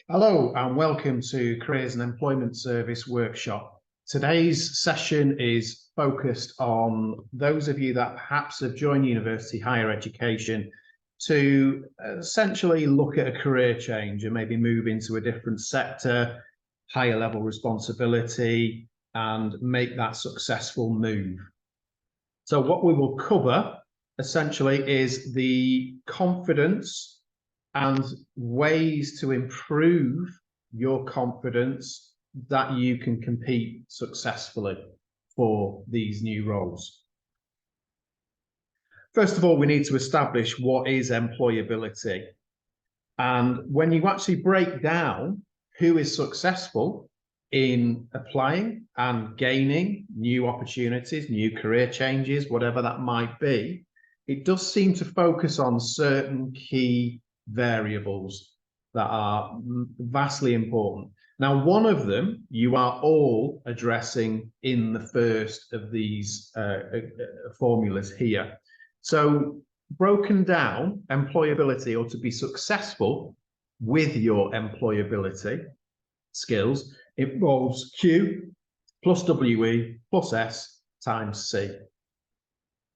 Hello and welcome to Careers and Employment Service Workshop. Today's session is focused on those of you that perhaps have joined university higher education to essentially look at a career change and maybe move into a different sector, higher level responsibility, and make that successful move. So what we will cover essentially is the confidence and ways to improve your confidence that you can compete successfully for these new roles. First of all, we need to establish what is employability. And when you actually break down who is successful in applying and gaining new opportunities, new career changes, whatever that might be, it does seem to focus on certain key variables that are vastly important. Now, one of them you are all addressing in the first of these formulas here. So broken down, employability, or to be successful with your employability skills, involves Q plus WE plus S times C.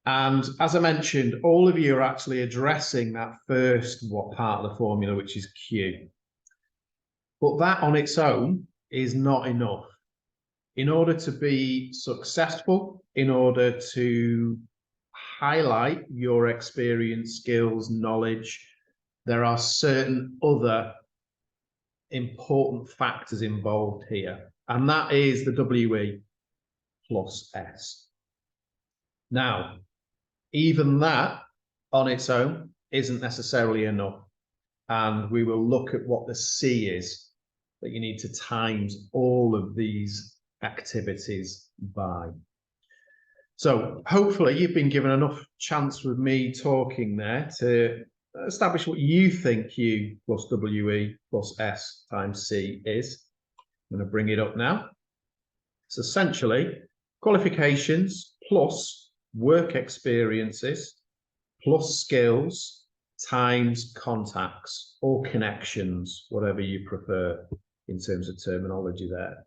And as I mentioned, all of you are actually addressing that first part of the formula, which is Q. But that on its own is not enough. In order to be successful, in order to highlight your experience, skills, knowledge, there are certain other important factors involved here. And that is the WE plus S. Now, even that on its own isn't necessarily enough. And we will look at what the C is that you need to times all of these activities by. So hopefully you've been given enough chance with me talking there to establish what you think Q plus WE plus S times C is. I'm going to bring it up now. It's essentially qualifications plus work experiences plus skills times contacts or connections, whatever you prefer in terms of terminology there.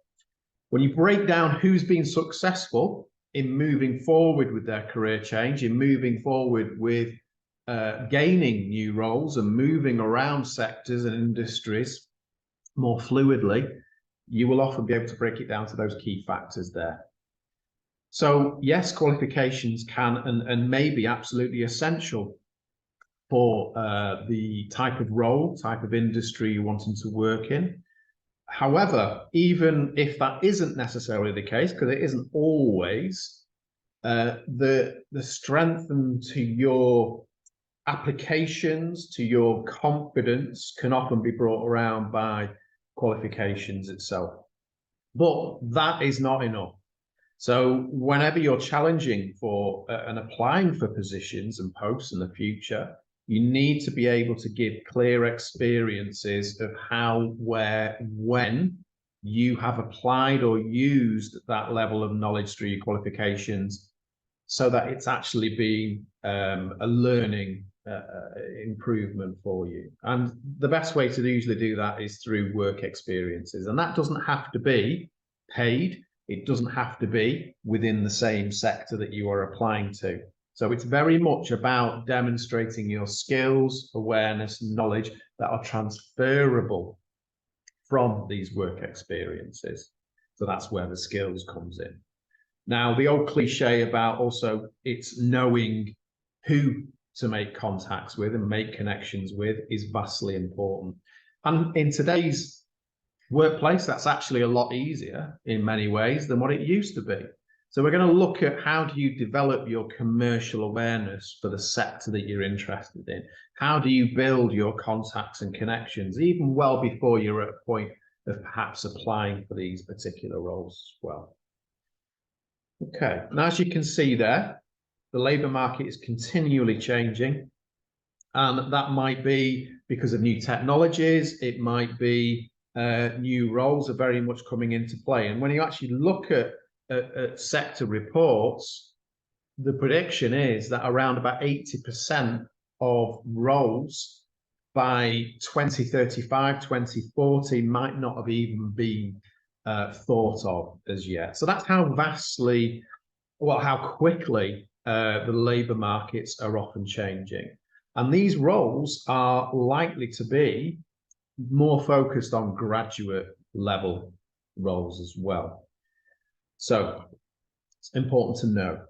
When you break down who's been successful in moving forward with their career change, in moving forward with gaining new roles and moving around sectors and industries more fluidly, you will often be able to break it down to those key factors there. So yes, qualifications can and may be absolutely essential for the type of role, type of industry you're wanting to work in. However, even if that isn't necessarily the case, because it isn't always, the strength to your applications, to your confidence can often be brought around by qualifications itself. But that is not enough. So whenever you're challenging for and applying for positions and posts in the future, you need to be able to give clear experiences of how, where, when you have applied or used that level of knowledge through your qualifications so that it's actually been a learning improvement for you. And the best way to usually do that is through work experiences. And that doesn't have to be paid. It doesn't have to be within the same sector that you are applying to. So it's very much about demonstrating your skills, awareness, knowledge that are transferable from these work experiences. So that's where the skills comes in. Now, the old cliche about also it's knowing who to make contacts with and make connections with is vastly important. And in today's workplace, that's actually a lot easier in many ways than what it used to be. So we're going to look at how do you develop your commercial awareness for the sector that you're interested in? How do you build your contacts and connections, even well before you're at a point of perhaps applying for these particular roles as well? Okay, and as you can see there, the labour market is continually changing. And that might be because of new technologies, it might be new roles are very much coming into play. And when you actually look at sector reports, the prediction is that around about 80% of roles by 2035, 2040 might not have even been thought of as yet. So that's how vastly, well, how quickly the labour markets are often changing. And these roles are likely to be more focused on graduate level roles as well. So it's important to know.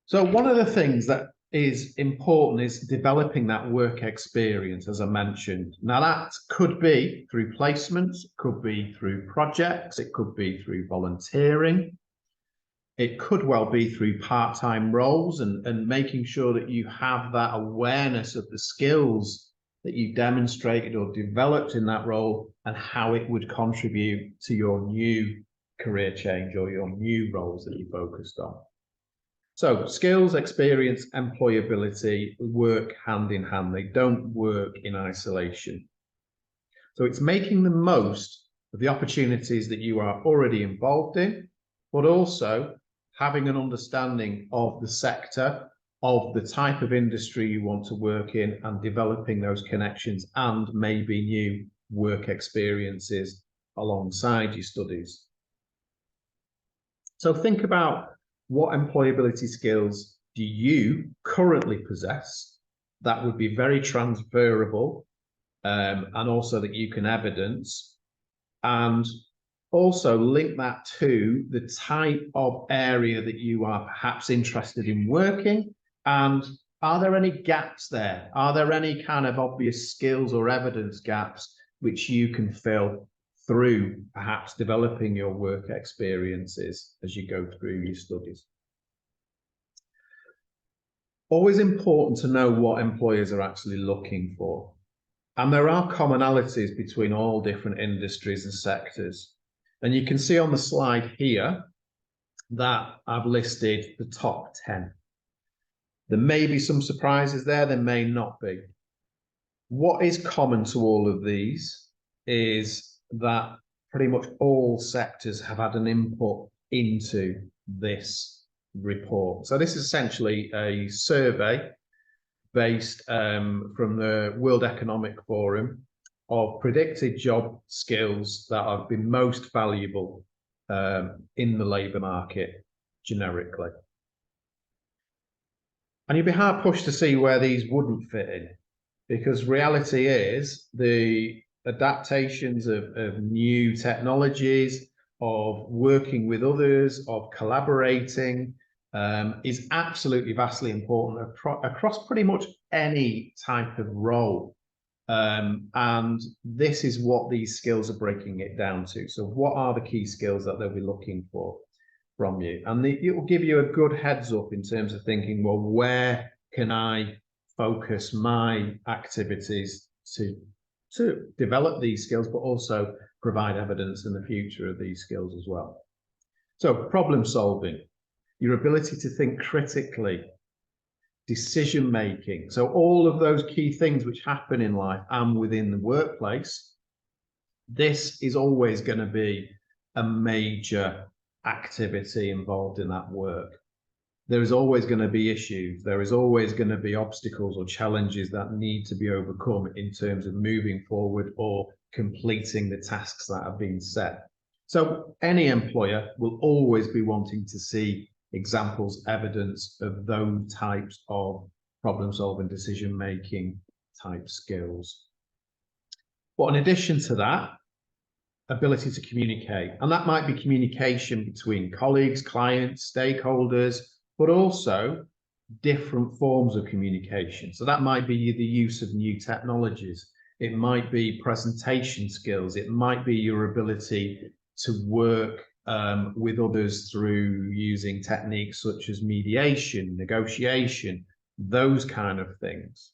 So one of the things that is important is developing that work experience, as I mentioned. Now that could be through placements, could be through projects, it could be through volunteering. It could well be through part-time roles and making sure that you have that awareness of the skills that you demonstrated or developed in that role and how it would contribute to your new career change or your new roles that you focused on. So skills, experience, employability work hand in hand. They don't work in isolation. So it's making the most of the opportunities that you are already involved in, but also having an understanding of the sector, of the type of industry you want to work in, and developing those connections and maybe new work experiences alongside your studies. So think about what employability skills do you currently possess that would be very transferable and also that you can evidence, and also link that to the type of area that you are perhaps interested in working. And are there any gaps there? Are there any kind of obvious skills or evidence gaps which you can fill through perhaps developing your work experiences as you go through your studies? Always important to know what employers are actually looking for. And there are commonalities between all different industries and sectors. And you can see on the slide here that I've listed the top 10. There may be some surprises there may not be. What is common to all of these is that pretty much all sectors have had an input into this report. So this is essentially a survey based from the World Economic Forum of predicted job skills that have been most valuable in the labour market generically. And you'd be hard pushed to see where these wouldn't fit in, because reality is the adaptations of new technologies, of working with others, of collaborating is absolutely vastly important across pretty much any type of role. And this is what these skills are breaking it down to. So what are the key skills that they'll be looking for from you? And it will give you a good heads up in terms of thinking, well, where can I focus my activities to develop these skills, but also provide evidence in the future of these skills as well. So problem solving, your ability to think critically, decision making. So all of those key things which happen in life and within the workplace, this is always going to be a major activity involved in that work. There is always going to be issues. There is always going to be obstacles or challenges that need to be overcome in terms of moving forward or completing the tasks that have been set. So any employer will always be wanting to see examples, evidence of those types of problem solving, decision making type skills. But in addition to that, ability to communicate, and that might be communication between colleagues, clients, stakeholders, but also different forms of communication. So that might be the use of new technologies. It might be presentation skills. It might be your ability to work with others through using techniques such as mediation, negotiation, those kind of things.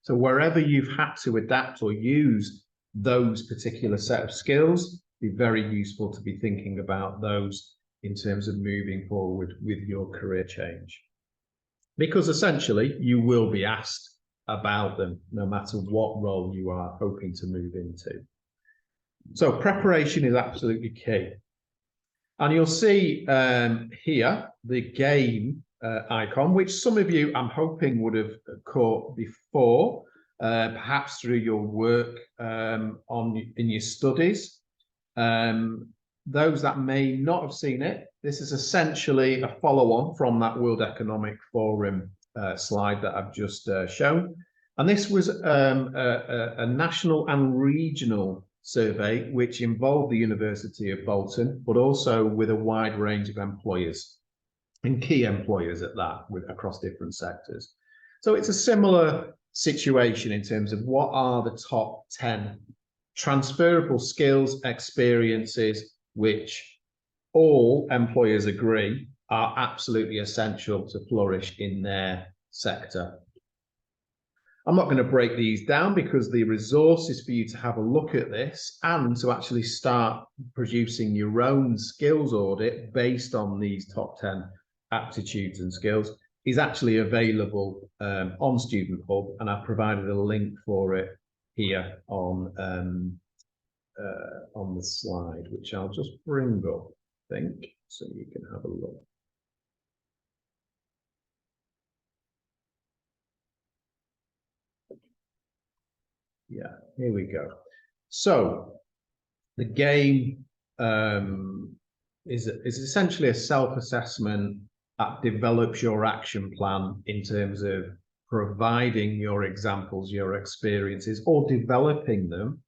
So wherever you've had to adapt or use those particular set of skills, be very useful to be thinking about those in terms of moving forward with your career change. Because essentially you will be asked about them no matter what role you are hoping to move into. So preparation is absolutely key. And you'll see here the game icon, which some of you I'm hoping would have caught before. perhaps through your work in your studies. Those that may not have seen it, this is essentially a follow-on from that World Economic Forum slide that I've just shown. And this was a national and regional survey which involved the University of Bolton, but also with a wide range of employers and key employers at that, across different sectors. So it's a similar situation in terms of what are the top 10 transferable skills, experiences, which all employers agree are absolutely essential to flourish in their sector. I'm not going to break these down because the resource is for you to have a look at this and to actually start producing your own skills audit based on these top 10 aptitudes and skills is actually available on Student Hub, and I've provided a link for it here on the slide, which I'll just bring up, I think, so you can have a look. Yeah, here we go. So the game is essentially a self-assessment that develops your action plan in terms of providing your examples, your experiences, or developing them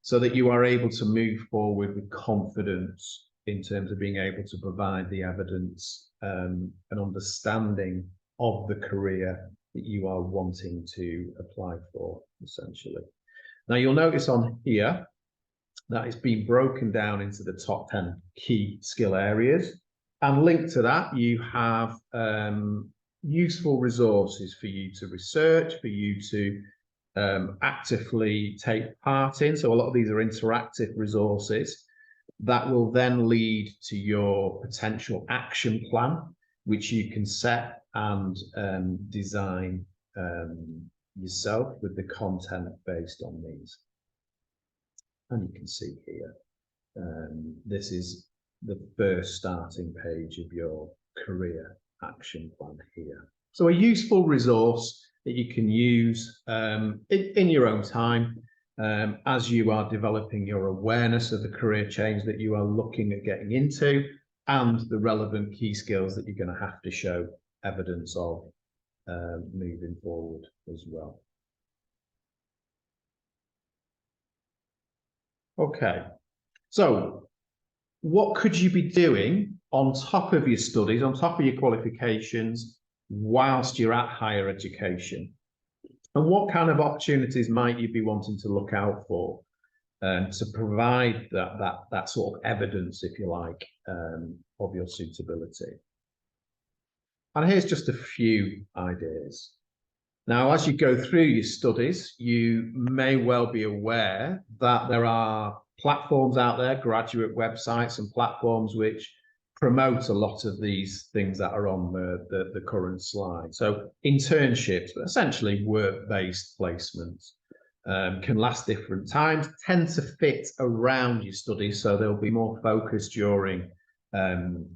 so that you are able to move forward with confidence in terms of being able to provide the evidence and understanding of the career that you are wanting to apply for, essentially. Now, you'll notice on here that it's been broken down into the top 10 key skill areas. And linked to that, you have useful resources for you to research, for you to actively take part in. So a lot of these are interactive resources that will then lead to your potential action plan, which you can set and design yourself with the content based on these. And you can see here, this is the first starting page of your career action plan here. So a useful resource that you can use in your own time as you are developing your awareness of the career change that you are looking at getting into and the relevant key skills that you're going to have to show evidence of moving forward as well. Okay, so what could you be doing on top of your studies, on top of your qualifications, whilst you're at higher education? And what kind of opportunities might you be wanting to look out for to provide that sort of evidence, if you like, of your suitability? And here's just a few ideas. Now, as you go through your studies, you may well be aware that there are platforms out there, graduate websites and platforms which promote a lot of these things that are on the current slide. So internships, essentially work-based placements, can last different times, tend to fit around your studies, so they'll be more focused during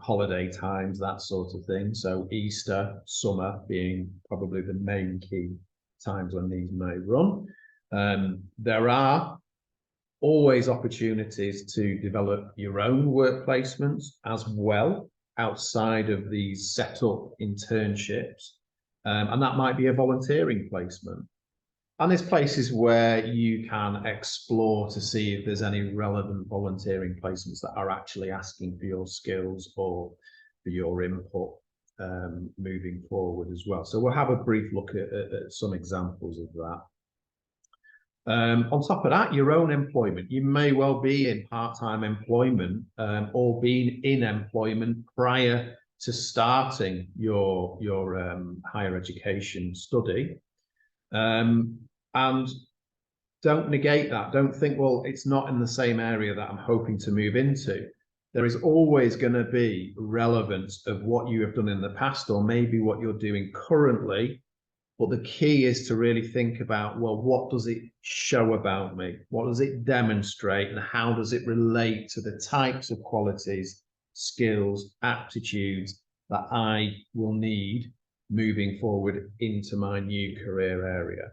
holiday times, that sort of thing. So Easter, summer being probably the main key times when these may run. There are always opportunities to develop your own work placements as well outside of these set up internships. And that might be a volunteering placement. And there's places where you can explore to see if there's any relevant volunteering placements that are actually asking for your skills or for your input moving forward as well. So we'll have a brief look at some examples of that. On top of that, your own employment. You may well be in part-time employment or being in employment prior to starting your higher education study. And don't negate that. Don't think, well, it's not in the same area that I'm hoping to move into. There is always going to be relevance of what you have done in the past or maybe what you're doing currently. But the key is to really think about, well, what does it show about me? What does it demonstrate? And how does it relate to the types of qualities, skills, aptitudes that I will need moving forward into my new career area?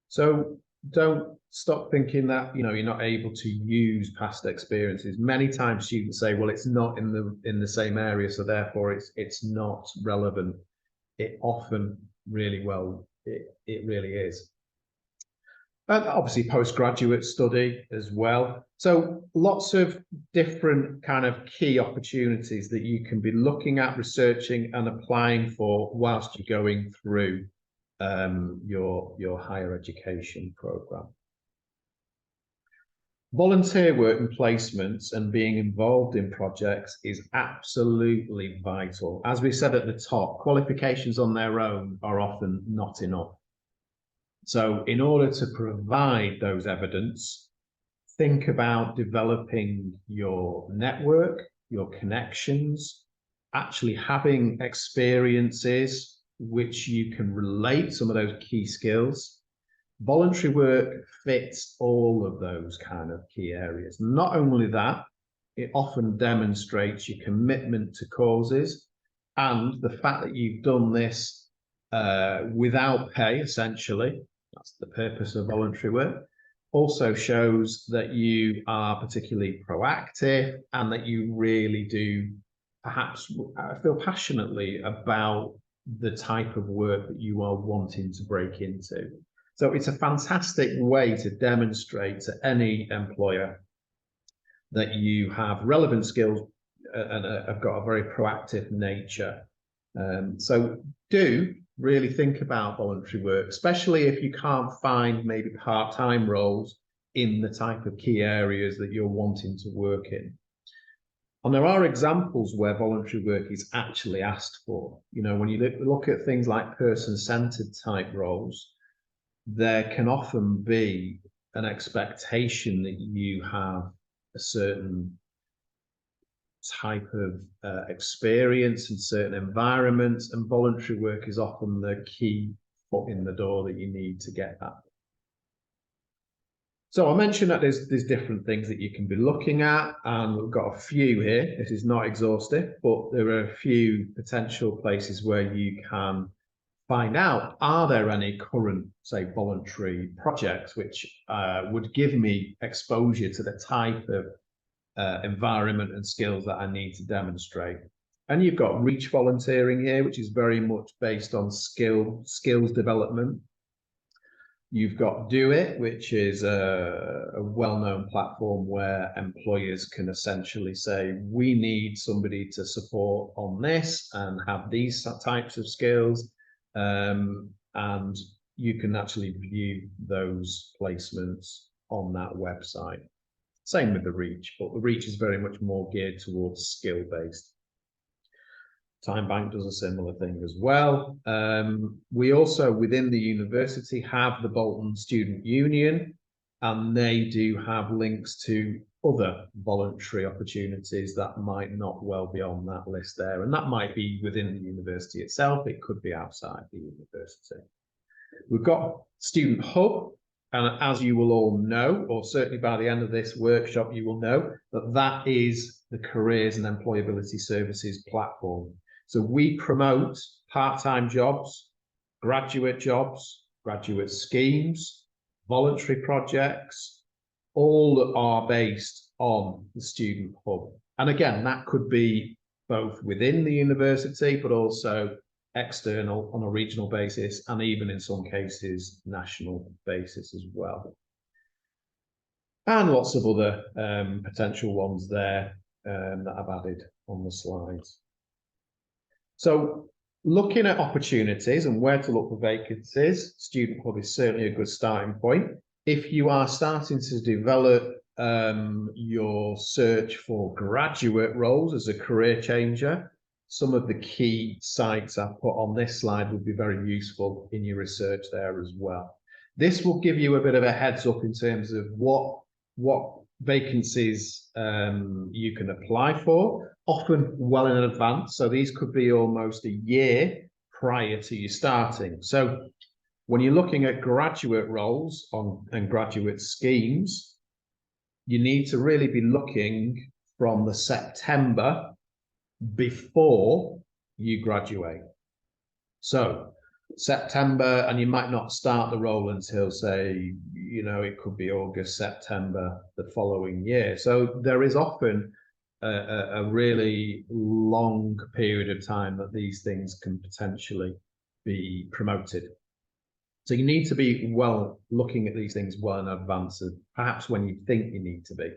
So don't stop thinking that, you're not able to use past experiences. Many times students say, well, it's not in the same area, so therefore it's not relevant. It often it really is. And obviously postgraduate study as well. So lots of different kind of key opportunities that you can be looking at, researching and applying for whilst you're going through your higher education program. Volunteer work and placements and being involved in projects is absolutely vital. As we said at the top, qualifications on their own are often not enough. So in order to provide those evidence, think about developing your network, your connections, actually having experiences which you can relate some of those key skills. Voluntary work fits all of those kind of key areas. Not only that, it often demonstrates your commitment to causes and the fact that you've done this without pay, essentially. That's the purpose of voluntary work. Also shows that you are particularly proactive and that you really do perhaps feel passionately about the type of work that you are wanting to break into. So it's a fantastic way to demonstrate to any employer that you have relevant skills and have got a very proactive nature. So do really think about voluntary work, especially if you can't find maybe part-time roles in the type of key areas that you're wanting to work in. And there are examples where voluntary work is actually asked for. When you look at things like person-centered type roles, there can often be an expectation that you have a certain type of experience in certain environments, and voluntary work is often the key foot in the door that you need to get that. So I mentioned that there's different things that you can be looking at, and we've got a few here. This is not exhaustive, but there are a few potential places where you can find out, are there any current, say, voluntary projects which would give me exposure to the type of environment and skills that I need to demonstrate. And you've got Reach Volunteering here, which is very much based on skills development. You've got Do It, which is a well-known platform where employers can essentially say, we need somebody to support on this and have these types of skills. And you can actually view those placements on that website. Same with the Reach, but the Reach is very much more geared towards skill-based. Time Bank does a similar thing as well. We also, within the university, have the Bolton Student Union, and they do have links to other voluntary opportunities that might not well be on that list there. And that might be within the university itself. It could be outside the university. We've got Student Hub, and as you will all know, or certainly by the end of this workshop, you will know that that is the Careers and Employability Services platform. So we promote part-time jobs, graduate schemes, voluntary projects, all that are based on the Student Hub. And again, that could be both within the university, but also external on a regional basis, and even in some cases, national basis as well. And lots of other potential ones there that I've added on the slides. So looking at opportunities and where to look for vacancies, Student Hub is certainly a good starting point. If you are starting to develop your search for graduate roles as a career changer, some of the key sites I've put on this slide would be very useful in your research there as well. This will give you a bit of a heads up in terms of what vacancies you can apply for, often well in advance. So these could be almost a year prior to you starting. So when you're looking at graduate roles and graduate schemes, you need to really be looking from the September before you graduate. So September, and you might not start the role until, say, it could be August, September the following year. So there is often a really long period of time that these things can potentially be promoted. So you need to be looking at these things well in advance of perhaps when you think you need to be.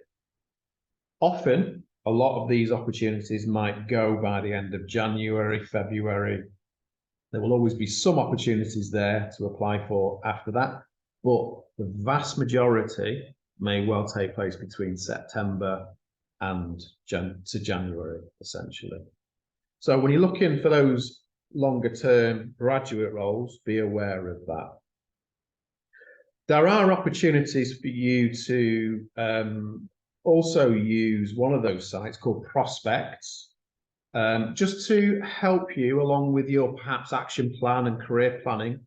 Often, a lot of these opportunities might go by the end of January, February. There will always be some opportunities there to apply for after that, but the vast majority may well take place between September and January, essentially. So when you're looking for those longer term graduate roles, be aware of that. There are opportunities for you to also use one of those sites called Prospects, just to help you along with your perhaps action plan and career planning.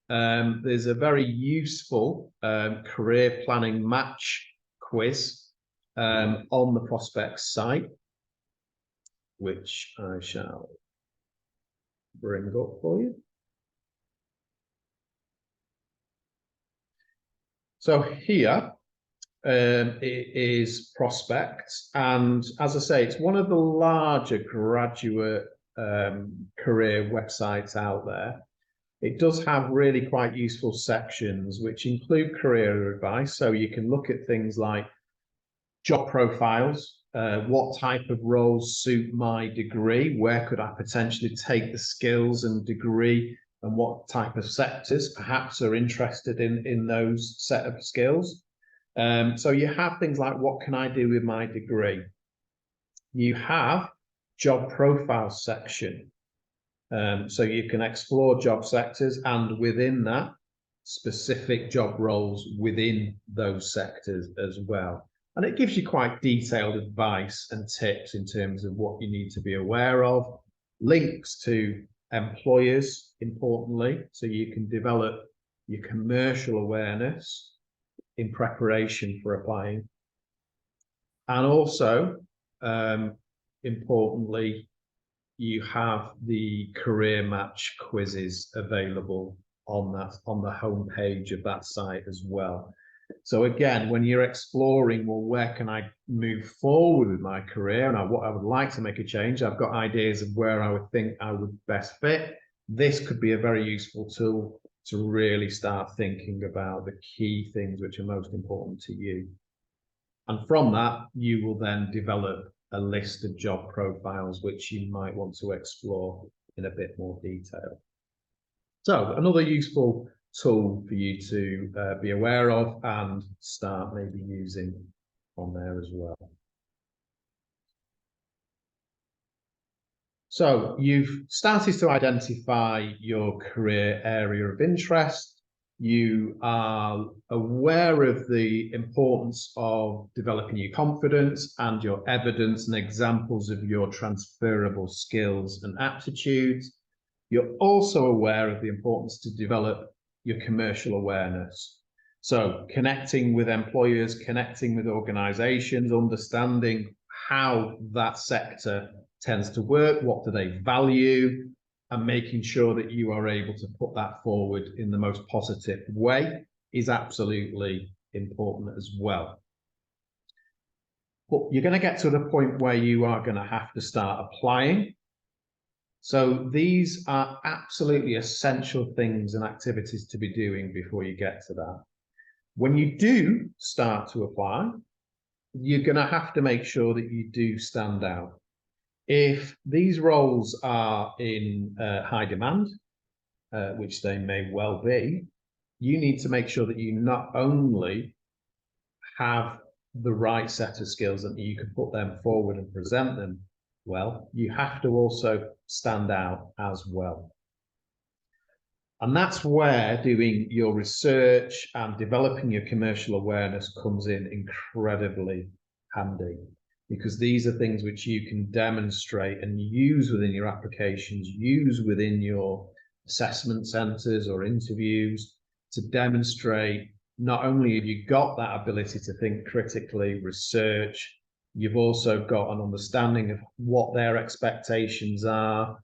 There's a very useful career planning match quiz on the Prospects site, which I shall bring up for you. So here it is Prospects, and as I say, it's one of the larger graduate career websites out there. It does have really quite useful sections which include career advice, so you can look at things like job profiles, what type of roles suit my degree, where could I potentially take the skills and degree, and what type of sectors perhaps are interested in those set of skills. So you have things like, what can I do with my degree? You have job profile section. So you can explore job sectors, and within that, specific job roles within those sectors as well. And it gives you quite detailed advice and tips in terms of what you need to be aware of, links to employers, importantly, so you can develop your commercial awareness in preparation for applying. And also, importantly, you have the career match quizzes available on the home page of that site as well. So again, when you're exploring, well, where can I move forward with my career and what I would like to make a change, I've got ideas of where I would think I would best fit. This could be a very useful tool to really start thinking about the key things which are most important to you. And from that, you will then develop a list of job profiles which you might want to explore in a bit more detail. So another useful tool for you to be aware of and start maybe using on there as well. So you've started to identify your career area of interest. You are aware of the importance of developing your confidence and your evidence and examples of your transferable skills and aptitudes. You're also aware of the importance to develop your commercial awareness. So connecting with employers, connecting with organizations, understanding how that sector tends to work, what do they value, and making sure that you are able to put that forward in the most positive way is absolutely important as well. But you're going to get to the point where you are going to have to start applying. So these are absolutely essential things and activities to be doing before you get to that. When you do start to apply, you're going to have to make sure that you do stand out. If these roles are in high demand, which they may well be, you need to make sure that you not only have the right set of skills and you can put them forward and present them well, you have to also stand out as well. And that's where doing your research and developing your commercial awareness comes in incredibly handy, because these are things which you can demonstrate and use within your applications, use within your assessment centres or interviews to demonstrate not only have you got that ability to think critically, research, you've also got an understanding of what their expectations are,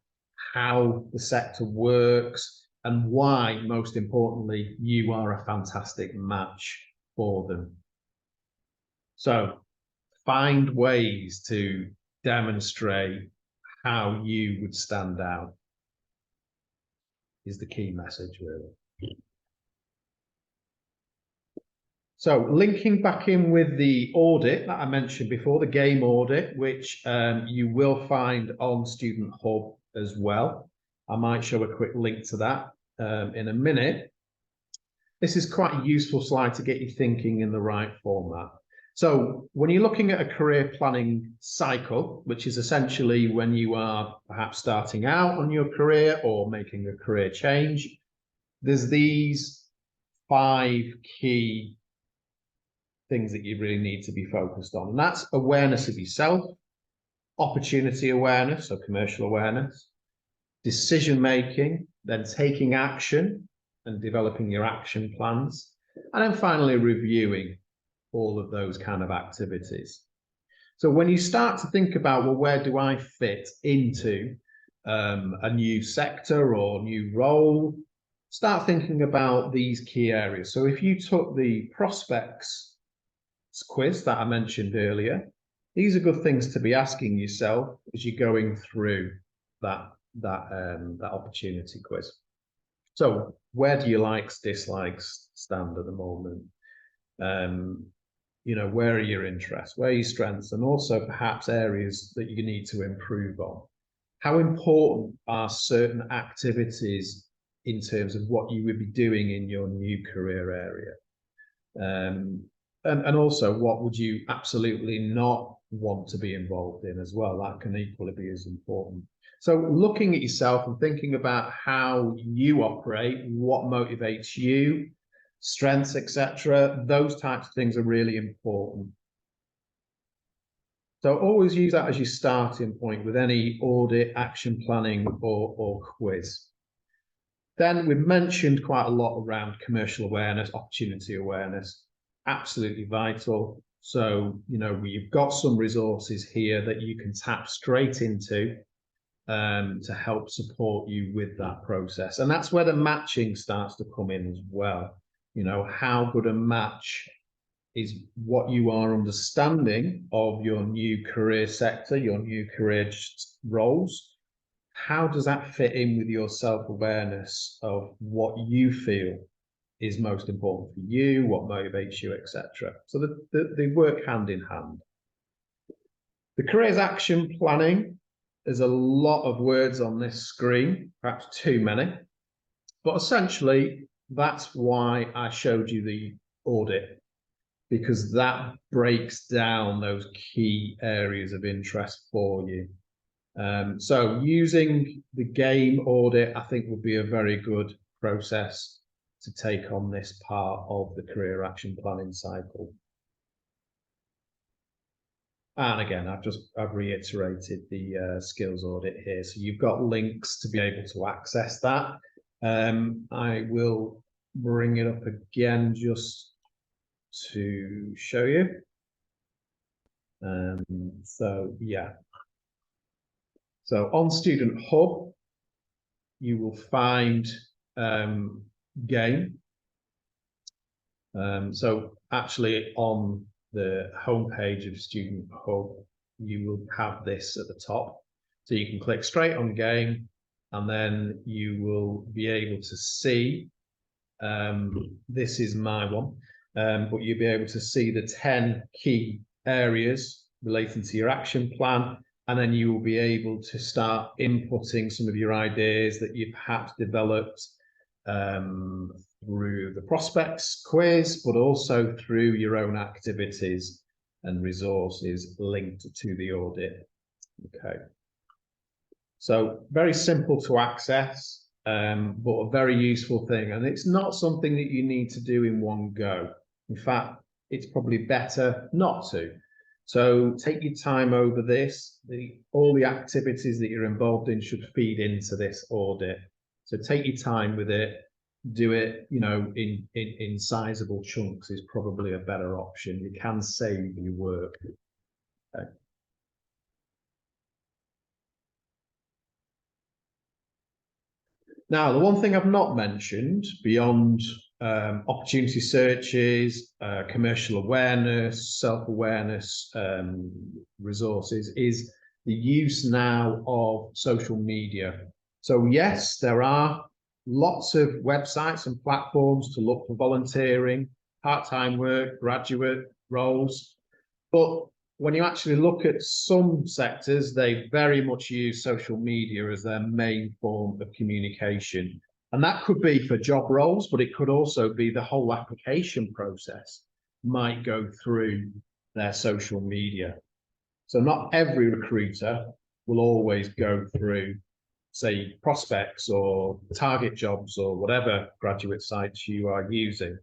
how the sector works, and why, most importantly, you are a fantastic match for them. So find ways to demonstrate how you would stand out is the key message, really. So linking back in with the audit that I mentioned before, the game audit, which you will find on Student Hub as well. I might show a quick link to that in a minute. This is quite a useful slide to get you thinking in the right format. So when you're looking at a career planning cycle, which is essentially when you are perhaps starting out on your career or making a career change, there's these 5 key things that you really need to be focused on. And that's awareness of yourself, opportunity awareness, so commercial awareness, decision making, then taking action and developing your action plans, and then finally reviewing all of those kind of activities. So when you start to think about, well, where do I fit into a new sector or new role, start thinking about these key areas. So if you took the prospects quiz that I mentioned earlier, these are good things to be asking yourself as you're going through that opportunity quiz. So where do your likes, dislikes stand at the moment? You know, where are your interests? Where are your strengths? And also perhaps areas that you need to improve on. How important are certain activities in terms of what you would be doing in your new career area? And also, what would you absolutely not want to be involved in as well? That can equally be as important. So looking at yourself and thinking about how you operate, what motivates you, strengths, etc., those types of things are really important. So always use that as your starting point with any audit, action planning, or quiz. Then we've mentioned quite a lot around commercial awareness, opportunity awareness, absolutely vital. So, you know, you've got some resources here that you can tap straight into to help support you with that process. And that's where the matching starts to come in as well. You know, how good a match is what you are understanding of your new career sector, your new career roles. How does that fit in with your self-awareness of what you feel is most important for you, what motivates you, etc. So they work hand in hand. The careers action planning, there's a lot of words on this screen, perhaps too many, but essentially that's why I showed you the audit, because that breaks down those key areas of interest for you. So using the game audit, I think would be a very good process to take on this part of the career action planning cycle. And again, I've reiterated the skills audit here. So you've got links to be able to access that. I will bring it up again just to show you. So yeah. So on Student Hub, you will find game. So actually on the homepage of Student Hub, you will have this at the top. So you can click straight on game, and then you will be able to see, this is my one, but you'll be able to see the 10 key areas relating to your action plan, and then you will be able to start inputting some of your ideas that you've perhaps developed through the prospects quiz, but also through your own activities and resources linked to the audit. Okay. So very simple to access, but a very useful thing. And it's not something that you need to do in one go. In fact, it's probably better not to. So take your time over this. All the activities that you're involved in should feed into this audit. So take your time with it. Do it, you know, in sizable chunks is probably a better option. You can save your work. Okay. Now, the one thing I've not mentioned beyond opportunity searches, commercial awareness, self-awareness resources is the use now of social media. So yes, there are lots of websites and platforms to look for volunteering, part-time work, graduate roles, but when you actually look at some sectors, they very much use social media as their main form of communication. And that could be for job roles, but it could also be the whole application process might go through their social media. So not every recruiter will always go through, say, prospects or target jobs or whatever graduate sites you are using.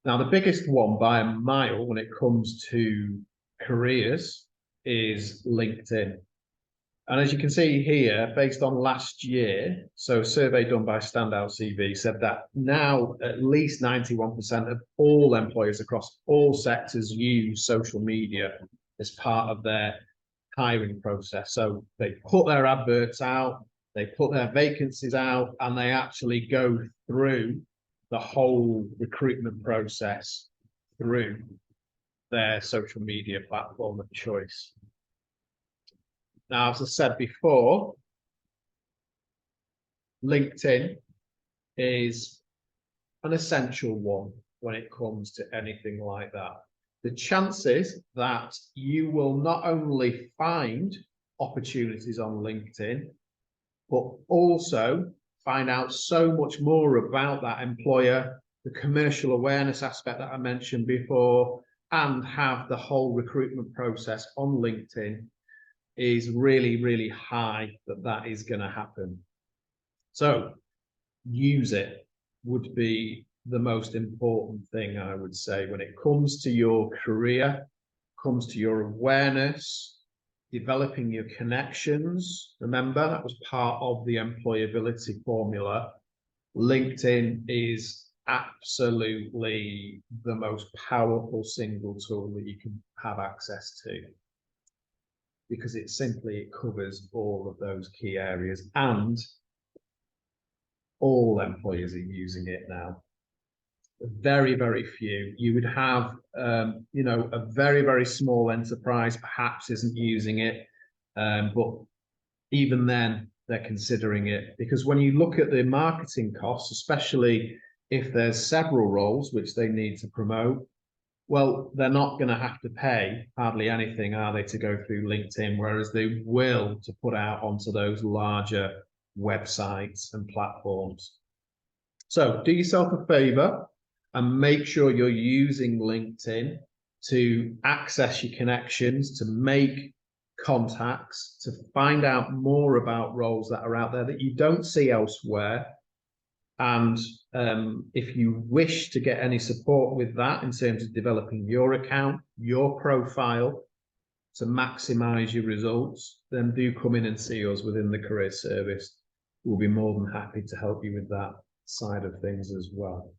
Now, the biggest one by a mile when it comes to careers is LinkedIn. And as you can see here, based on last year, so a survey done by Standout CV said that now at least 91% of all employers across all sectors use social media as part of their hiring process. So they put their adverts out, they put their vacancies out, and they actually go through the whole recruitment process through their social media platform of choice. Now, as I said before, LinkedIn is an essential one when it comes to anything like that. The chances that you will not only find opportunities on LinkedIn, but also find out so much more about that employer, the commercial awareness aspect that I mentioned before, and have the whole recruitment process on LinkedIn is really, really high that is going to happen. So use it would be the most important thing, I would say, when it comes to your career, comes to your awareness, developing your connections. Remember, that was part of the employability formula. LinkedIn is absolutely the most powerful single tool that you can have access to, because it covers all of those key areas, and all employers are using it now. Very, very few. You would have, a very, very small enterprise perhaps isn't using it, but even then they're considering it, because when you look at the marketing costs, especially if there's several roles which they need to promote, well, they're not going to have to pay hardly anything, are they, to go through LinkedIn, whereas they will to put out onto those larger websites and platforms. So do yourself a favor and make sure you're using LinkedIn to access your connections, to make contacts, to find out more about roles that are out there that you don't see elsewhere. And if you wish to get any support with that in terms of developing your account, your profile, to maximize your results, then do come in and see us within the career service. We'll be more than happy to help you with that side of things as well.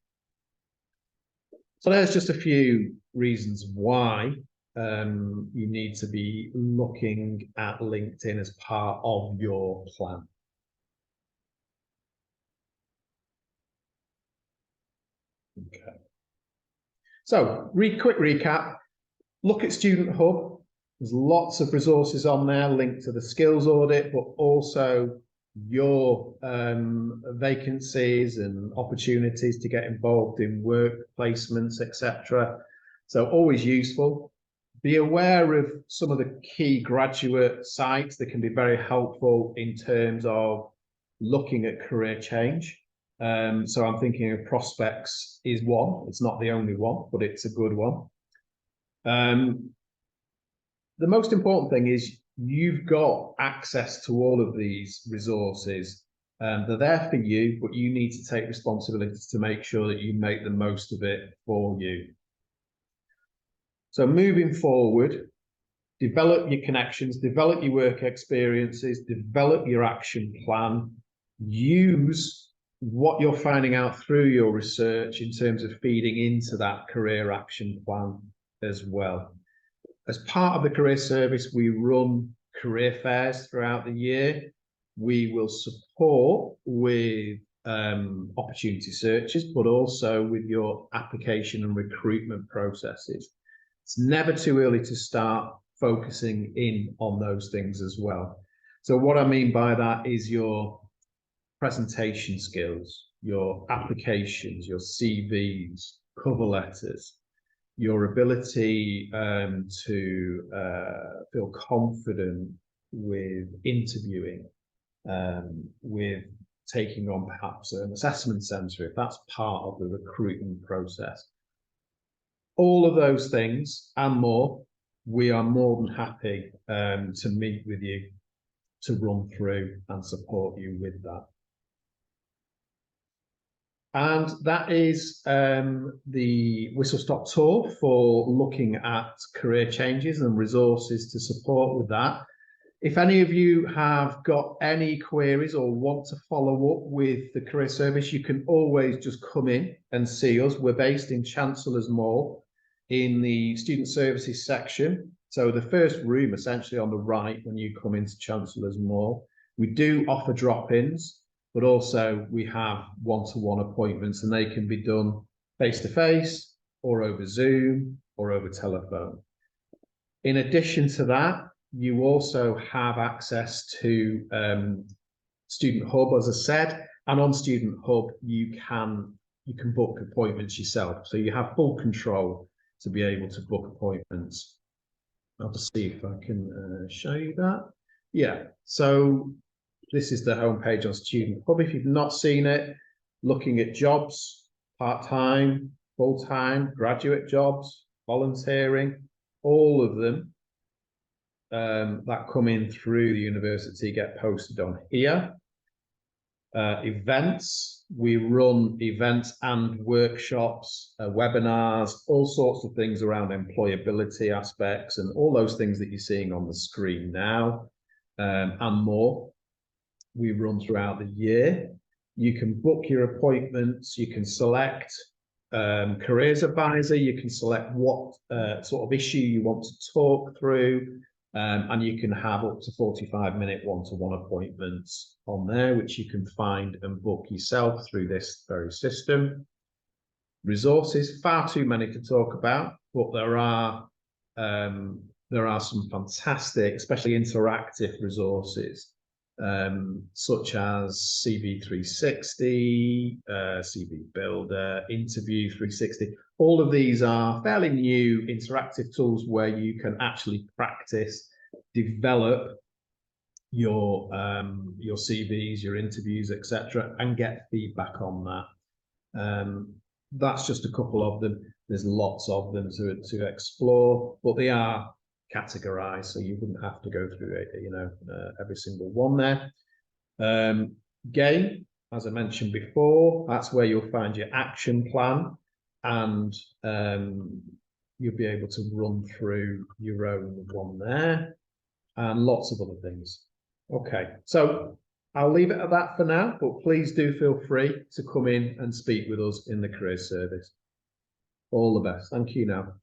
So there's just a few reasons why you need to be looking at LinkedIn as part of your plan. Okay. So, quick recap. Look at Student Hub. There's lots of resources on there linked to the skills audit, but also your vacancies and opportunities to get involved in work placements, etc. So always useful. Be aware of some of the key graduate sites that can be very helpful in terms of looking at career change. So I'm thinking of Prospects is one. It's not the only one, but it's a good one. The most important thing is you've got access to all of these resources. They're there for you, but you need to take responsibility to make sure that you make the most of it for you. So moving forward, develop your connections, develop your work experiences, develop your action plan, use what you're finding out through your research in terms of feeding into that career action plan as well. As part of the career service, we run career fairs throughout the year. We will support with opportunity searches, but also with your application and recruitment processes. It's never too early to start focusing in on those things as well. So what I mean by that is your presentation skills, your applications, your CVs, cover letters, your ability to feel confident with interviewing, with taking on perhaps an assessment centre, if that's part of the recruitment process. All of those things and more, we are more than happy to meet with you to run through and support you with that. And that is the Whistle Stop Tour for looking at career changes and resources to support with that. If any of you have got any queries or want to follow up with the career service, you can always just come in and see us. We're based in Chancellors Mall in the student services section. So the first room essentially on the right when you come into Chancellors Mall. We do offer drop-ins, but also we have one-to-one appointments, and they can be done face-to-face or over Zoom or over telephone. In addition to that, you also have access to Student Hub, as I said, and on Student Hub you can book appointments yourself. So you have full control to be able to book appointments. I'll just see if I can show you that. Yeah, so this is the homepage on Student Hub. If you've not seen it, looking at jobs, part-time, full-time, graduate jobs, volunteering, all of them that come in through the university get posted on here. Events, we run events and workshops, webinars, all sorts of things around employability aspects and all those things that you're seeing on the screen now, and more. We run throughout the year. You can book your appointments, you can select careers advisor, you can select what sort of issue you want to talk through, and you can have up to 45-minute one-to-one appointments on there, which you can find and book yourself through this very system. Resources, far too many to talk about, but there are some fantastic, especially interactive resources, such as CV 360, CV Builder, Interview 360. All of these are fairly new interactive tools where you can actually practice, develop your CVs, your interviews, etc., and get feedback on that. That's just a couple of them. There's lots of them to explore, but they are categorized, so you wouldn't have to go through it, every single one there. Game, as I mentioned before, that's where you'll find your action plan, and you'll be able to run through your own one there, and lots of other things. Okay, so I'll leave it at that for now, but please do feel free to come in and speak with us in the career service. All the best. Thank you now.